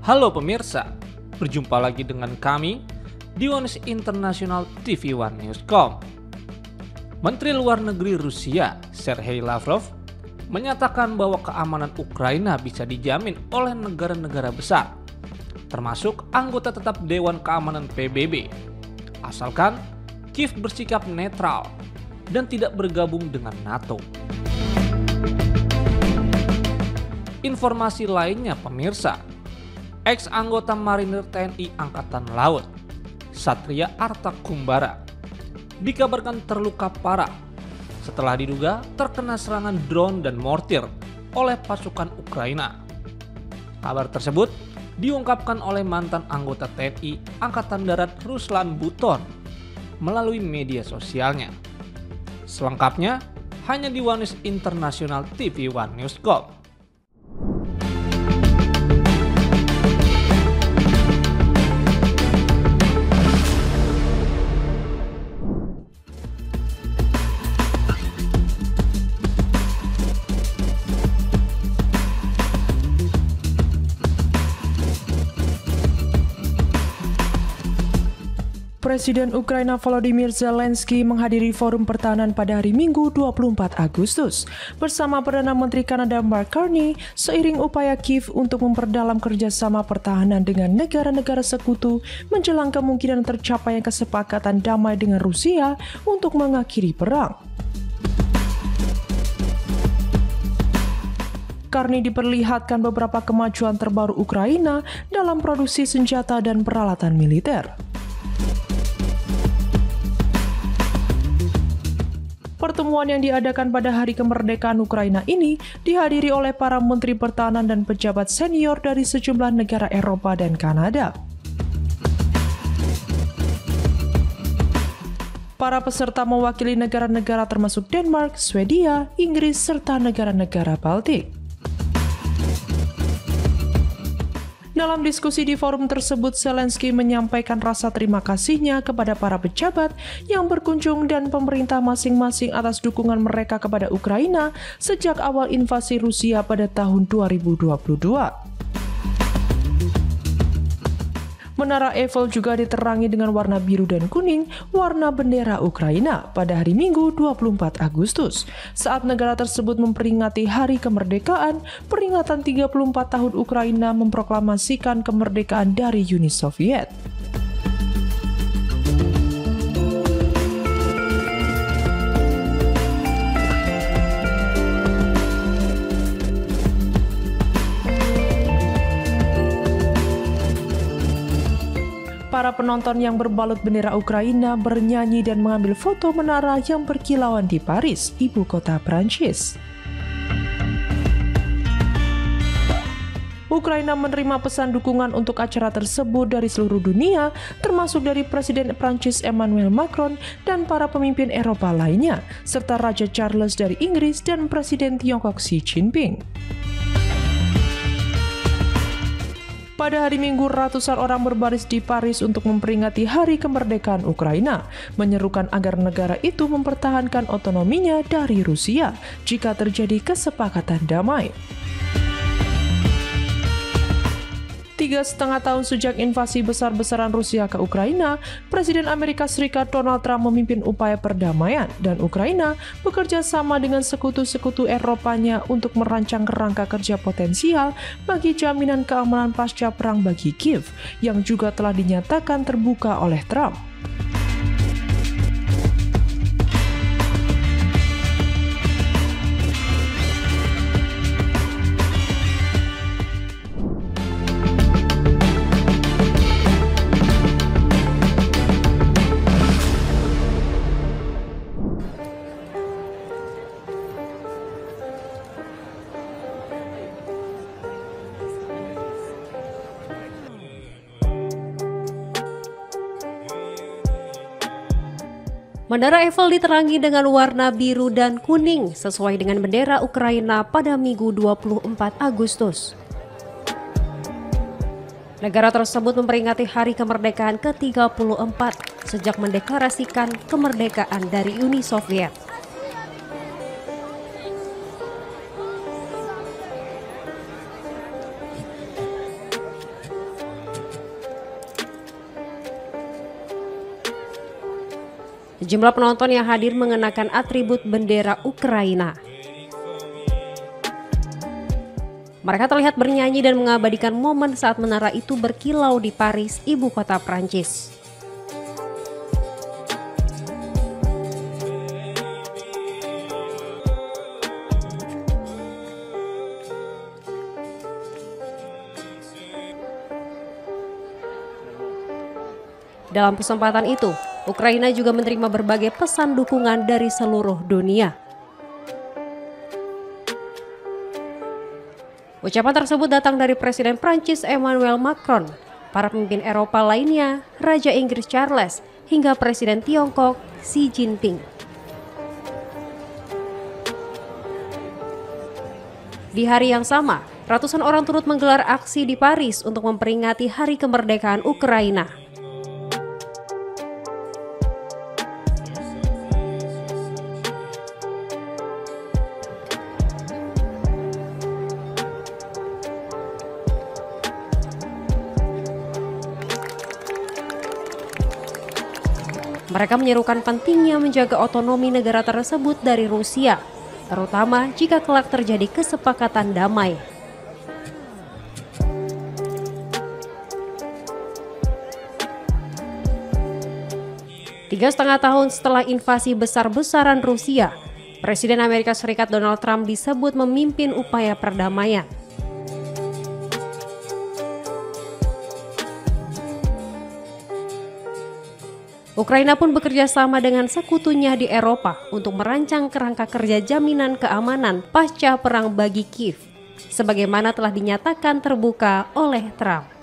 Halo pemirsa, berjumpa lagi dengan kami di Onus International TV One Newscom. Menteri Luar Negeri Rusia, Sergei Lavrov, menyatakan bahwa keamanan Ukraina bisa dijamin oleh negara-negara besar, termasuk anggota tetap Dewan Keamanan PBB, asalkan Kiev bersikap netral dan tidak bergabung dengan NATO. Informasi lainnya pemirsa, ex-anggota Marinir TNI Angkatan Laut, Satria Arta Kumbara, dikabarkan terluka parah setelah diduga terkena serangan drone dan mortir oleh pasukan Ukraina. Kabar tersebut diungkapkan oleh mantan anggota TNI Angkatan Darat Ruslan Buton melalui media sosialnya. Selengkapnya hanya di Onus International TV One Newscom. Presiden Ukraina Volodymyr Zelensky menghadiri forum pertahanan pada hari Minggu 24 Agustus bersama Perdana Menteri Kanada Mark Carney seiring upaya Kiev untuk memperdalam kerjasama pertahanan dengan negara-negara sekutu menjelang kemungkinan tercapainya kesepakatan damai dengan Rusia untuk mengakhiri perang. Carney diperlihatkan beberapa kemajuan terbaru Ukraina dalam produksi senjata dan peralatan militer. Pertemuan yang diadakan pada Hari Kemerdekaan Ukraina ini dihadiri oleh para menteri pertahanan dan pejabat senior dari sejumlah negara Eropa dan Kanada. Para peserta mewakili negara-negara termasuk Denmark, Swedia, Inggris, serta negara-negara Baltik. Dalam diskusi di forum tersebut, Zelensky menyampaikan rasa terima kasihnya kepada para pejabat yang berkunjung dan pemerintah masing-masing atas dukungan mereka kepada Ukraina sejak awal invasi Rusia pada tahun 2022. Menara Eiffel juga diterangi dengan warna biru dan kuning, warna bendera Ukraina pada hari Minggu 24 Agustus. Saat negara tersebut memperingati Hari Kemerdekaan, peringatan 34 tahun Ukraina memproklamasikan kemerdekaan dari Uni Soviet. Para penonton yang berbalut bendera Ukraina bernyanyi dan mengambil foto menara yang berkilauan di Paris, ibu kota Prancis. Ukraina menerima pesan dukungan untuk acara tersebut dari seluruh dunia, termasuk dari Presiden Prancis Emmanuel Macron dan para pemimpin Eropa lainnya, serta Raja Charles dari Inggris dan Presiden Tiongkok Xi Jinping. Pada hari Minggu, ratusan orang berbaris di Paris untuk memperingati Hari Kemerdekaan Ukraina, menyerukan agar negara itu mempertahankan otonominya dari Rusia jika terjadi kesepakatan damai. 3,5 tahun sejak invasi besar-besaran Rusia ke Ukraina, Presiden Amerika Serikat Donald Trump memimpin upaya perdamaian dan Ukraina bekerja sama dengan sekutu-sekutu Eropanya untuk merancang kerangka kerja potensial bagi jaminan keamanan pasca perang bagi Kiev yang juga telah dinyatakan terbuka oleh Trump. Menara Eiffel diterangi dengan warna biru dan kuning sesuai dengan bendera Ukraina pada Minggu 24 Agustus. Negara tersebut memperingati Hari Kemerdekaan ke-34 sejak mendeklarasikan kemerdekaan dari Uni Soviet. Sejumlah penonton yang hadir mengenakan atribut bendera Ukraina. Mereka terlihat bernyanyi dan mengabadikan momen saat menara itu berkilau di Paris, ibu kota Prancis. Dalam kesempatan itu, Ukraina juga menerima berbagai pesan dukungan dari seluruh dunia. Ucapan tersebut datang dari Presiden Prancis Emmanuel Macron, para pemimpin Eropa lainnya, Raja Inggris Charles, hingga Presiden Tiongkok Xi Jinping. Di hari yang sama, ratusan orang turut menggelar aksi di Paris untuk memperingati Hari Kemerdekaan Ukraina. Mereka menyerukan pentingnya menjaga otonomi negara tersebut dari Rusia, terutama jika kelak terjadi kesepakatan damai. Tiga setengah tahun setelah invasi besar-besaran Rusia, Presiden Amerika Serikat Donald Trump disebut memimpin upaya perdamaian. Ukraina pun bekerja sama dengan sekutunya di Eropa untuk merancang kerangka kerja jaminan keamanan pasca perang bagi Kiev, sebagaimana telah dinyatakan terbuka oleh Trump.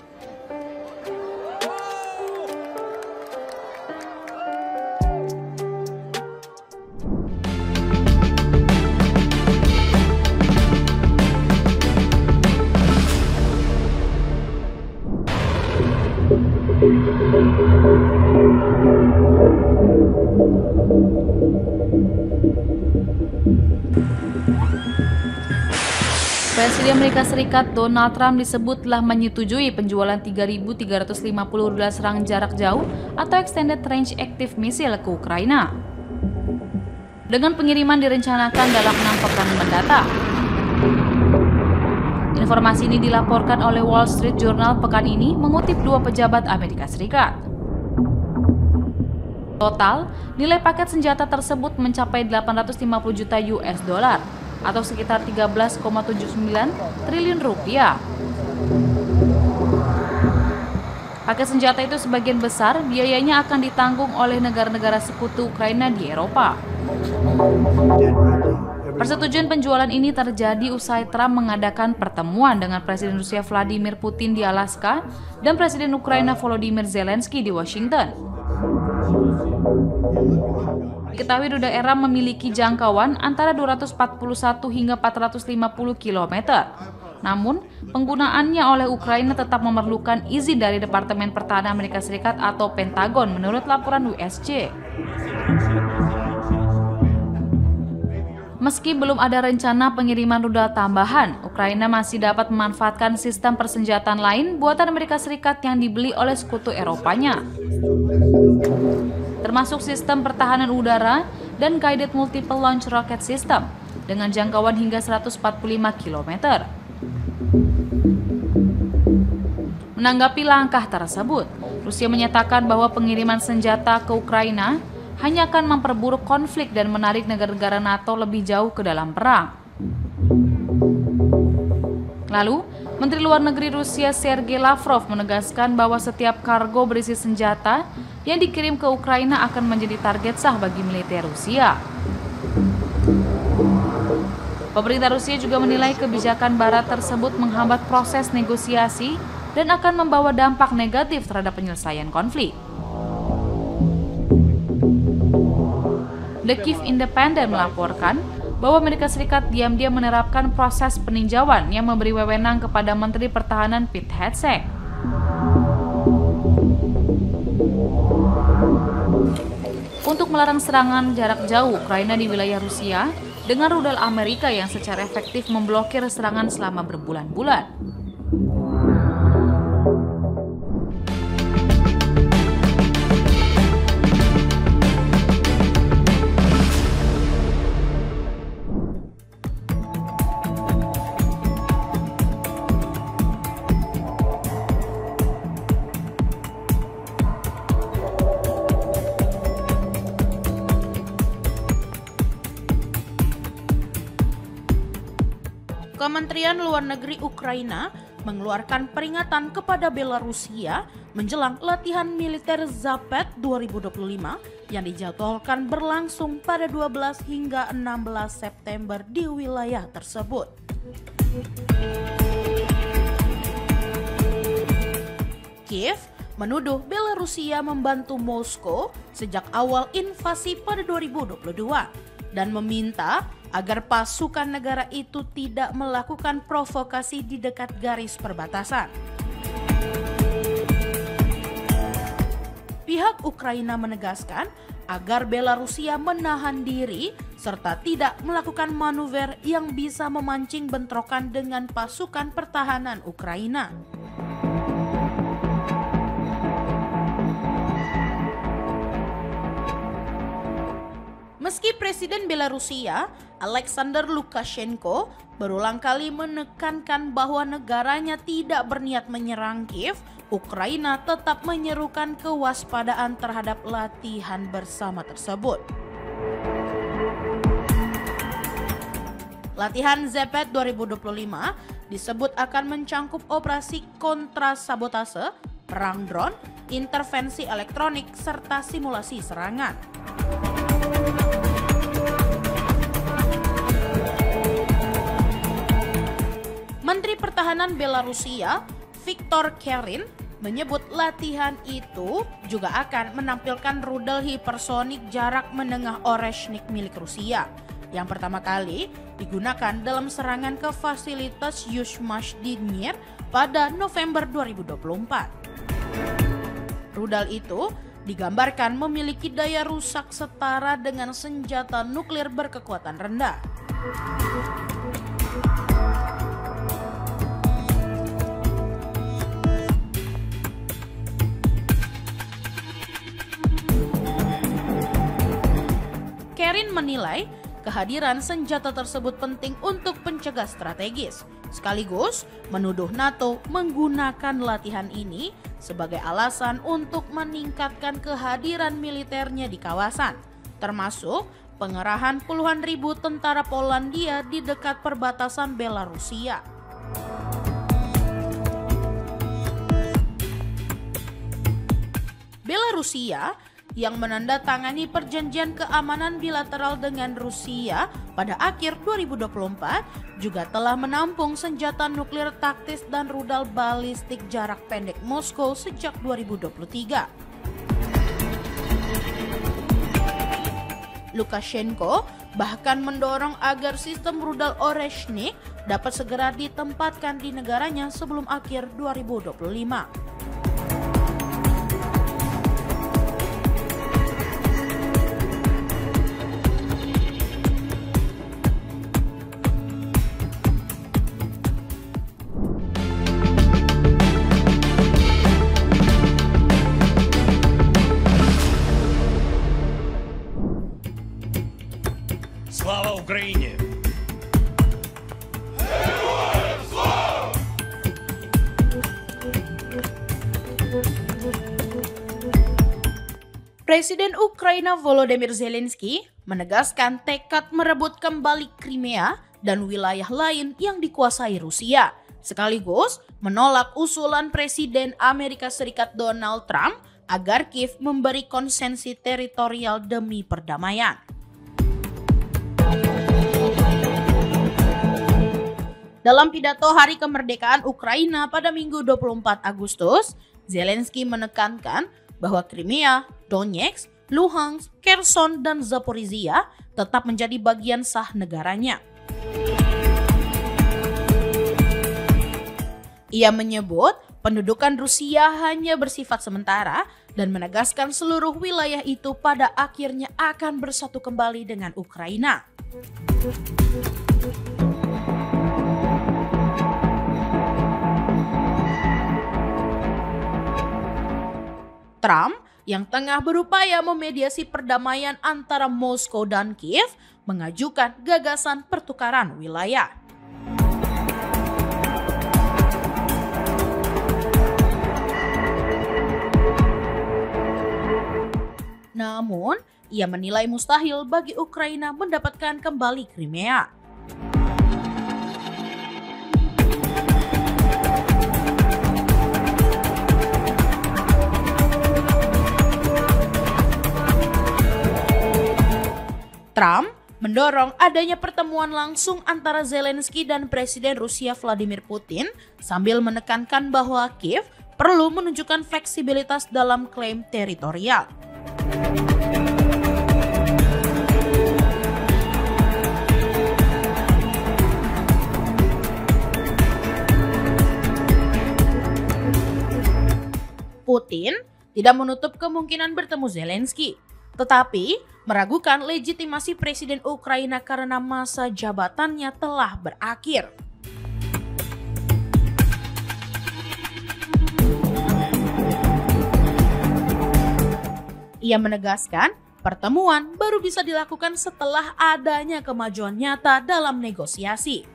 Presiden Amerika Serikat Donald Trump disebut telah menyetujui penjualan 3.350 rudal serang jarak jauh atau Extended Range Active Missile ke Ukraina. Dengan pengiriman direncanakan dalam 6 pekan mendatang. Informasi ini dilaporkan oleh Wall Street Journal pekan ini mengutip 2 pejabat Amerika Serikat. Total, nilai paket senjata tersebut mencapai 850 juta US dollar atau sekitar 13,79 triliun rupiah. Paket senjata itu sebagian besar biayanya akan ditanggung oleh negara-negara sekutu Ukraina di Eropa. Persetujuan penjualan ini terjadi usai Trump mengadakan pertemuan dengan Presiden Rusia Vladimir Putin di Alaska dan Presiden Ukraina Volodymyr Zelensky di Washington. Diketahui rudal ERA memiliki jangkauan antara 241 hingga 450 km. Namun, penggunaannya oleh Ukraina tetap memerlukan izin dari Departemen Pertahanan Amerika Serikat atau Pentagon menurut laporan USG. Meski belum ada rencana pengiriman rudal tambahan, Ukraina masih dapat memanfaatkan sistem persenjataan lain buatan Amerika Serikat yang dibeli oleh sekutu Eropanya, termasuk sistem pertahanan udara dan Guided Multiple Launch Rocket System dengan jangkauan hingga 145 km. Menanggapi langkah tersebut, Rusia menyatakan bahwa pengiriman senjata ke Ukraina hanya akan memperburuk konflik dan menarik negara-negara NATO lebih jauh ke dalam perang. Lalu, Menteri Luar Negeri Rusia Sergei Lavrov menegaskan bahwa setiap kargo berisi senjata yang dikirim ke Ukraina akan menjadi target sah bagi militer Rusia. Pemerintah Rusia juga menilai kebijakan Barat tersebut menghambat proses negosiasi dan akan membawa dampak negatif terhadap penyelesaian konflik. The Kyiv Independent melaporkan bahwa Amerika Serikat diam-diam menerapkan proses peninjauan yang memberi wewenang kepada Menteri Pertahanan Pete Hegseth. Untuk melarang serangan jarak jauh Ukraina di wilayah Rusia dengan rudal Amerika yang secara efektif memblokir serangan selama berbulan-bulan. Kementerian Luar Negeri Ukraina mengeluarkan peringatan kepada Belarusia menjelang latihan militer Zapad 2025 yang dijadwalkan berlangsung pada 12 hingga 16 September di wilayah tersebut. Kiev menuduh Belarusia membantu Moskow sejak awal invasi pada 2022 dan meminta agar pasukan negara itu tidak melakukan provokasi di dekat garis perbatasan. Pihak Ukraina menegaskan agar Belarusia menahan diri serta tidak melakukan manuver yang bisa memancing bentrokan dengan pasukan pertahanan Ukraina. Meski Presiden Belarusia, Alexander Lukashenko, berulang kali menekankan bahwa negaranya tidak berniat menyerang Kiev, Ukraina tetap menyerukan kewaspadaan terhadap latihan bersama tersebut. Latihan Zapad 2025 disebut akan mencangkup operasi kontrasabotase, perang drone, intervensi elektronik, serta simulasi serangan. Menteri Pertahanan Belarusia, Viktor Kerin, menyebut latihan itu juga akan menampilkan rudal hipersonik jarak menengah Oreshnik milik Rusia yang pertama kali digunakan dalam serangan ke fasilitas Yuzhmash-Dnipro pada November 2024. Rudal itu digambarkan memiliki daya rusak setara dengan senjata nuklir berkekuatan rendah. Kerin menilai kehadiran senjata tersebut penting untuk pencegah strategis, sekaligus menuduh NATO menggunakan latihan ini sebagai alasan untuk meningkatkan kehadiran militernya di kawasan, termasuk pengerahan puluhan ribu tentara Polandia di dekat perbatasan Belarusia. Belarusia yang menandatangani perjanjian keamanan bilateral dengan Rusia pada akhir 2024 juga telah menampung senjata nuklir taktis dan rudal balistik jarak pendek Moskow sejak 2023. Lukashenko bahkan mendorong agar sistem rudal Oreshnik dapat segera ditempatkan di negaranya sebelum akhir 2025. Слава Україні! Presiden Ukraina Volodymyr Zelensky menegaskan tekad merebut kembali Crimea dan wilayah lain yang dikuasai Rusia, sekaligus menolak usulan Presiden Amerika Serikat Donald Trump agar Kiev memberi konsesi teritorial demi perdamaian. Dalam pidato Hari Kemerdekaan Ukraina pada Minggu 24 Agustus, Zelensky menekankan bahwa Crimea, Donetsk, Luhansk, Kherson, dan Zaporizhia tetap menjadi bagian sah negaranya. Ia menyebut pendudukan Rusia hanya bersifat sementara dan menegaskan seluruh wilayah itu pada akhirnya akan bersatu kembali dengan Ukraina. Trump yang tengah berupaya memediasi perdamaian antara Moskow dan Kiev mengajukan gagasan pertukaran wilayah. Namun, ia menilai mustahil bagi Ukraina mendapatkan kembali Crimea. Trump mendorong adanya pertemuan langsung antara Zelensky dan Presiden Rusia Vladimir Putin sambil menekankan bahwa Kiev perlu menunjukkan fleksibilitas dalam klaim teritorial. Putin tidak menutup kemungkinan bertemu Zelensky, tetapi meragukan legitimasi Presiden Ukraina karena masa jabatannya telah berakhir. Ia menegaskan pertemuan baru bisa dilakukan setelah adanya kemajuan nyata dalam negosiasi.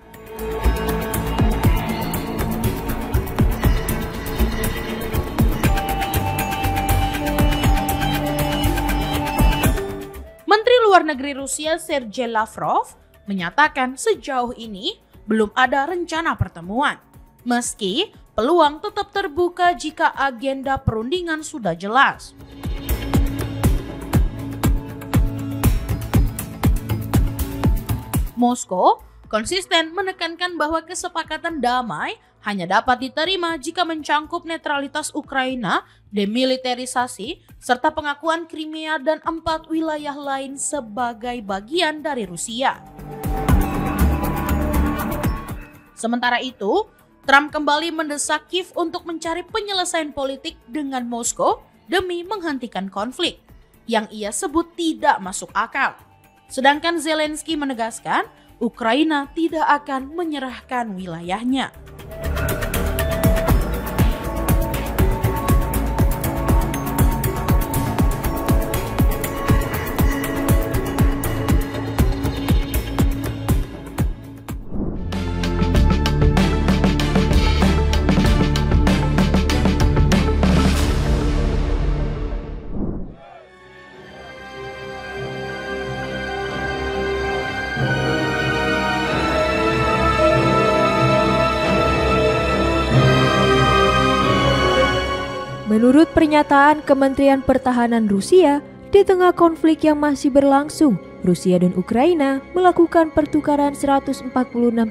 Menteri Luar Negeri Rusia Sergei Lavrov menyatakan sejauh ini belum ada rencana pertemuan, meski peluang tetap terbuka jika agenda perundingan sudah jelas. Moskow konsisten menekankan bahwa kesepakatan damai hanya dapat diterima jika mencangkup netralitas Ukraina, demilitarisasi, serta pengakuan Crimea dan 4 wilayah lain sebagai bagian dari Rusia. Sementara itu, Trump kembali mendesak Kiev untuk mencari penyelesaian politik dengan Moskow demi menghentikan konflik, yang ia sebut tidak masuk akal. Sedangkan Zelensky menegaskan Ukraina tidak akan menyerahkan wilayahnya. Menurut pernyataan Kementerian Pertahanan Rusia, di tengah konflik yang masih berlangsung, Rusia dan Ukraina melakukan pertukaran 146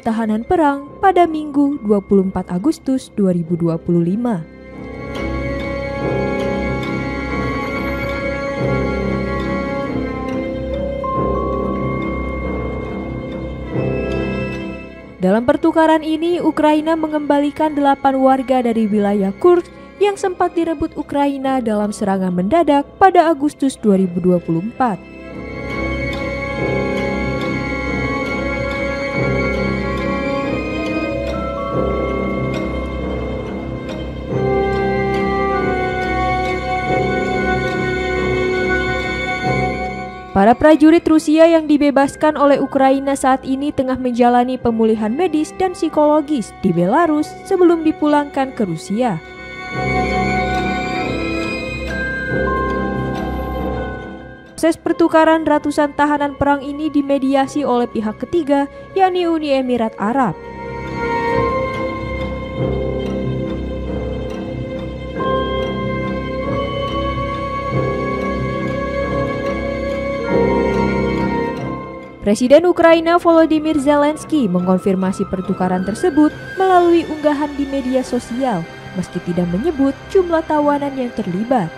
tahanan perang pada Minggu 24 Agustus 2025. Dalam pertukaran ini, Ukraina mengembalikan 8 warga dari wilayah Kursk yang sempat direbut Ukraina dalam serangan mendadak pada Agustus 2024. Para prajurit Rusia yang dibebaskan oleh Ukraina saat ini tengah menjalani pemulihan medis dan psikologis di Belarus sebelum dipulangkan ke Rusia. Proses pertukaran ratusan tahanan perang ini dimediasi oleh pihak ketiga, yakni Uni Emirat Arab. Presiden Ukraina Volodymyr Zelensky mengonfirmasi pertukaran tersebut melalui unggahan di media sosial, meski tidak menyebut jumlah tawanan yang terlibat.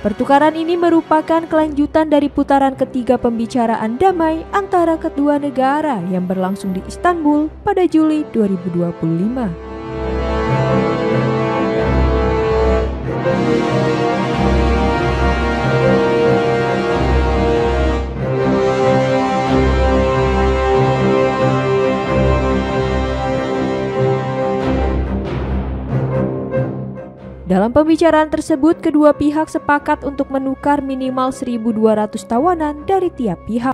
Pertukaran ini merupakan kelanjutan dari putaran ketiga pembicaraan damai antara kedua negara yang berlangsung di Istanbul pada Juli 2025. Dalam pembicaraan tersebut, kedua pihak sepakat untuk menukar minimal 1.200 tawanan dari tiap pihak.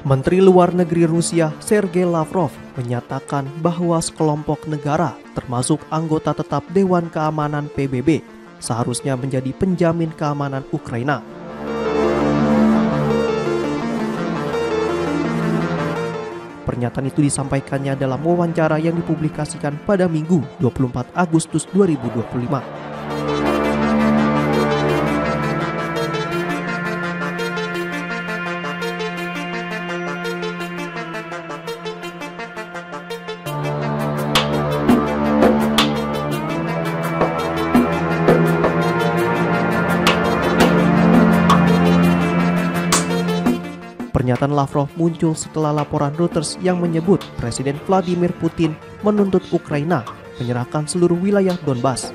Menteri Luar Negeri Rusia Sergei Lavrov menyatakan bahwa sekelompok negara termasuk anggota tetap Dewan Keamanan PBB seharusnya menjadi penjamin keamanan Ukraina. Pernyataan itu disampaikannya dalam wawancara yang dipublikasikan pada Minggu 24 Agustus 2025. Pernyataan Lavrov muncul setelah laporan Reuters yang menyebut Presiden Vladimir Putin menuntut Ukraina menyerahkan seluruh wilayah Donbas.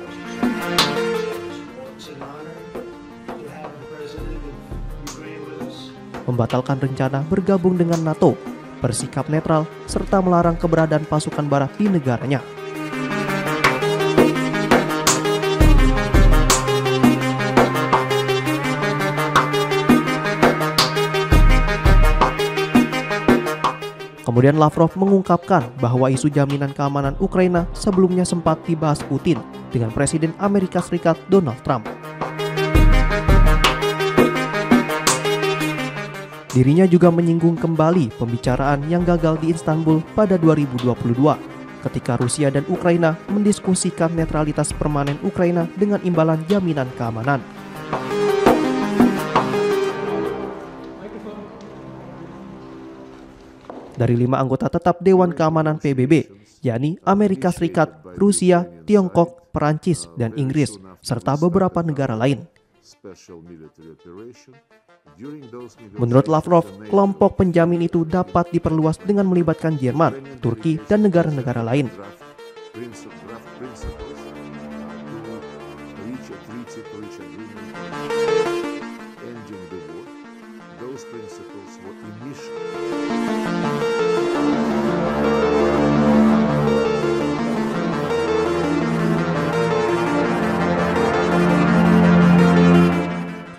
Membatalkan rencana bergabung dengan NATO, bersikap netral, serta melarang keberadaan pasukan barat di negaranya. Kemudian Lavrov mengungkapkan bahwa isu jaminan keamanan Ukraina sebelumnya sempat dibahas Putin dengan Presiden Amerika Serikat Donald Trump. Dirinya juga menyinggung kembali pembicaraan yang gagal di Istanbul pada 2022 ketika Rusia dan Ukraina mendiskusikan netralitas permanen Ukraina dengan imbalan jaminan keamanan. Dari 5 anggota tetap Dewan Keamanan PBB, yakni Amerika Serikat, Rusia, Tiongkok, Perancis, dan Inggris, serta beberapa negara lain. Menurut Lavrov, kelompok penjamin itu dapat diperluas dengan melibatkan Jerman, Turki, dan negara-negara lain.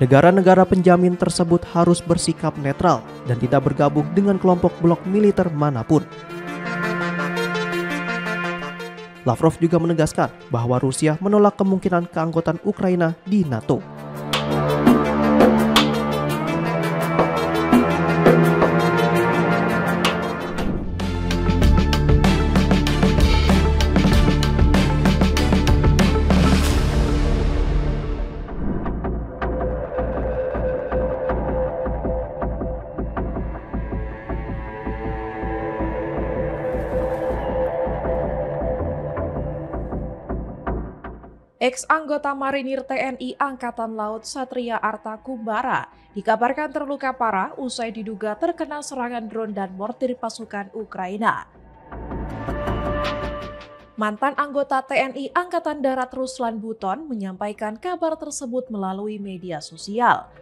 Negara-negara penjamin tersebut harus bersikap netral dan tidak bergabung dengan kelompok blok militer manapun. Lavrov juga menegaskan bahwa Rusia menolak kemungkinan keanggotaan Ukraina di NATO. Ex-anggota Marinir TNI Angkatan Laut Satria Arta Kumbara dikabarkan terluka parah usai diduga terkena serangan drone dan mortir pasukan Ukraina. Mantan anggota TNI Angkatan Darat Ruslan Buton menyampaikan kabar tersebut melalui media sosial.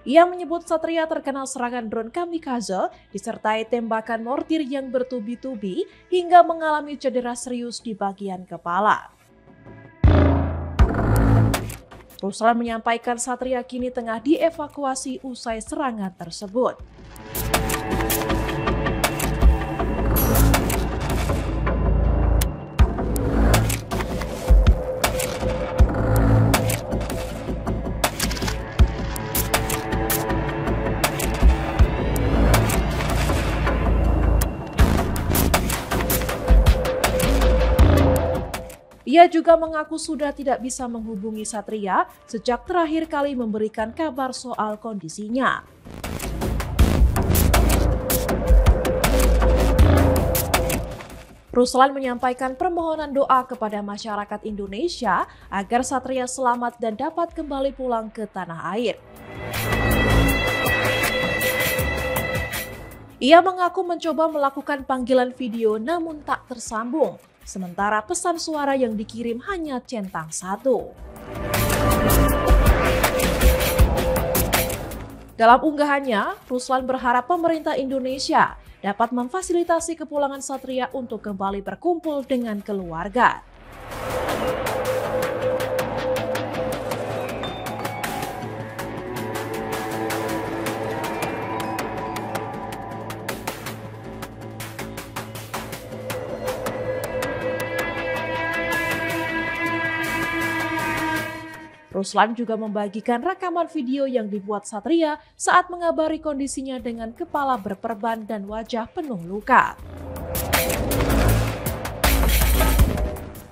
Ia menyebut Satria terkena serangan drone kamikaze disertai tembakan mortir yang bertubi-tubi hingga mengalami cedera serius di bagian kepala. Ruslan menyampaikan Satria kini tengah dievakuasi usai serangan tersebut. Ia juga mengaku sudah tidak bisa menghubungi Satria sejak terakhir kali memberikan kabar soal kondisinya. Ruslan menyampaikan permohonan doa kepada masyarakat Indonesia agar Satria selamat dan dapat kembali pulang ke tanah air. Ia mengaku mencoba melakukan panggilan video namun tak tersambung. Sementara pesan suara yang dikirim hanya centang 1. Dalam unggahannya, Ruslan berharap pemerintah Indonesia dapat memfasilitasi kepulangan Satria untuk kembali berkumpul dengan keluarga. Ruslan juga membagikan rekaman video yang dibuat Satria saat mengabari kondisinya dengan kepala berperban dan wajah penuh luka.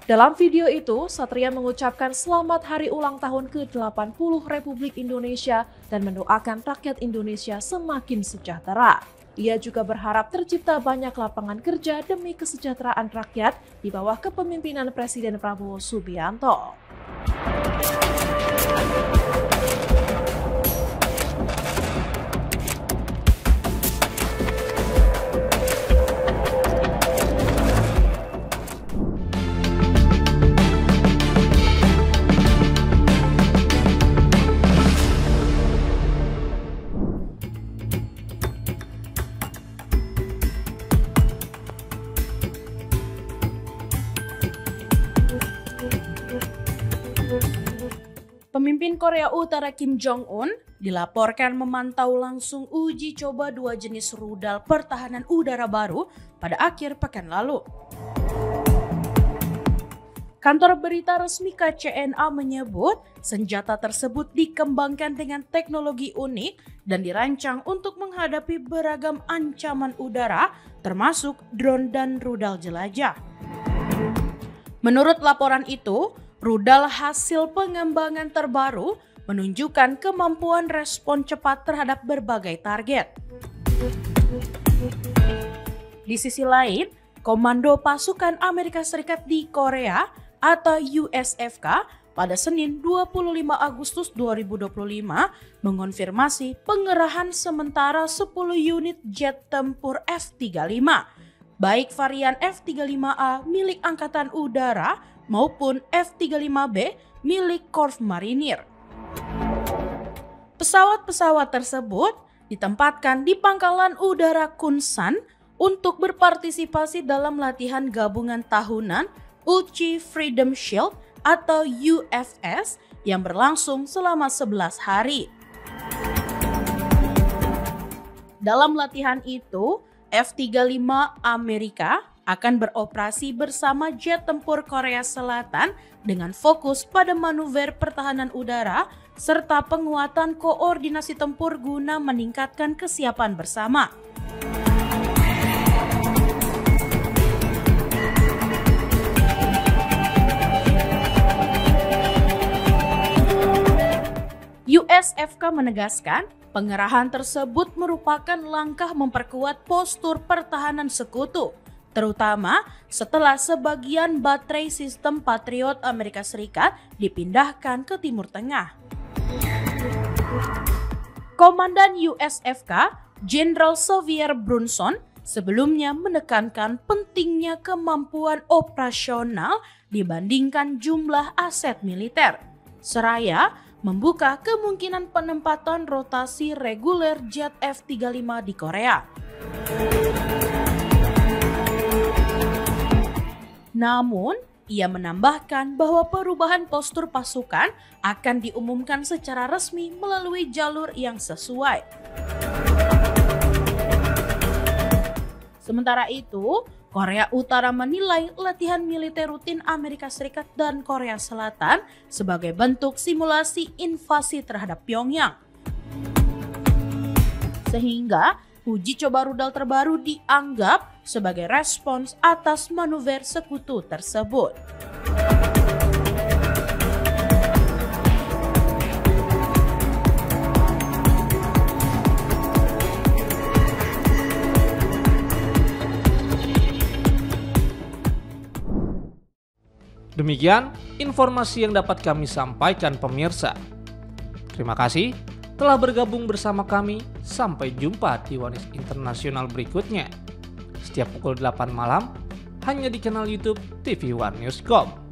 Dalam video itu, Satria mengucapkan selamat hari ulang tahun ke-80 Republik Indonesia dan mendoakan rakyat Indonesia semakin sejahtera. Ia juga berharap tercipta banyak lapangan kerja demi kesejahteraan rakyat di bawah kepemimpinan Presiden Prabowo Subianto. Pemimpin Korea Utara Kim Jong-un dilaporkan memantau langsung uji coba 2 jenis rudal pertahanan udara baru pada akhir pekan lalu. Kantor berita resmi KCNA menyebut senjata tersebut dikembangkan dengan teknologi unik dan dirancang untuk menghadapi beragam ancaman udara termasuk drone dan rudal jelajah. Menurut laporan itu, rudal hasil pengembangan terbaru menunjukkan kemampuan respon cepat terhadap berbagai target. Di sisi lain, Komando Pasukan Amerika Serikat di Korea atau USFK pada Senin 25 Agustus 2025 mengonfirmasi pengerahan sementara 10 unit jet tempur F-35, baik varian F-35A milik Angkatan Udara maupun F-35B milik Korps Marinir. Pesawat-pesawat tersebut ditempatkan di Pangkalan Udara Kunsan untuk berpartisipasi dalam latihan gabungan tahunan Ulchi Freedom Shield atau UFS yang berlangsung selama 11 hari. Dalam latihan itu, F-35 Amerika akan beroperasi bersama jet tempur Korea Selatan dengan fokus pada manuver pertahanan udara serta penguatan koordinasi tempur guna meningkatkan kesiapan bersama. USFK menegaskan pengerahan tersebut merupakan langkah memperkuat postur pertahanan sekutu, terutama setelah sebagian baterai sistem Patriot Amerika Serikat dipindahkan ke Timur Tengah. Komandan USFK, Jenderal Xavier Brunson, sebelumnya menekankan pentingnya kemampuan operasional dibandingkan jumlah aset militer, seraya membuka kemungkinan penempatan rotasi reguler jet F-35 di Korea. Namun, ia menambahkan bahwa perubahan postur pasukan akan diumumkan secara resmi melalui jalur yang sesuai. Sementara itu, Korea Utara menilai latihan militer rutin Amerika Serikat dan Korea Selatan sebagai bentuk simulasi invasi terhadap Pyongyang. Sehingga uji coba rudal terbaru dianggap sebagai respons atas manuver sekutu tersebut. Demikian informasi yang dapat kami sampaikan pemirsa. Terima kasih telah bergabung bersama kami. Sampai jumpa di Wanis Internasional berikutnya. Setiap pukul 8 malam hanya di kanal YouTube TV One News.com.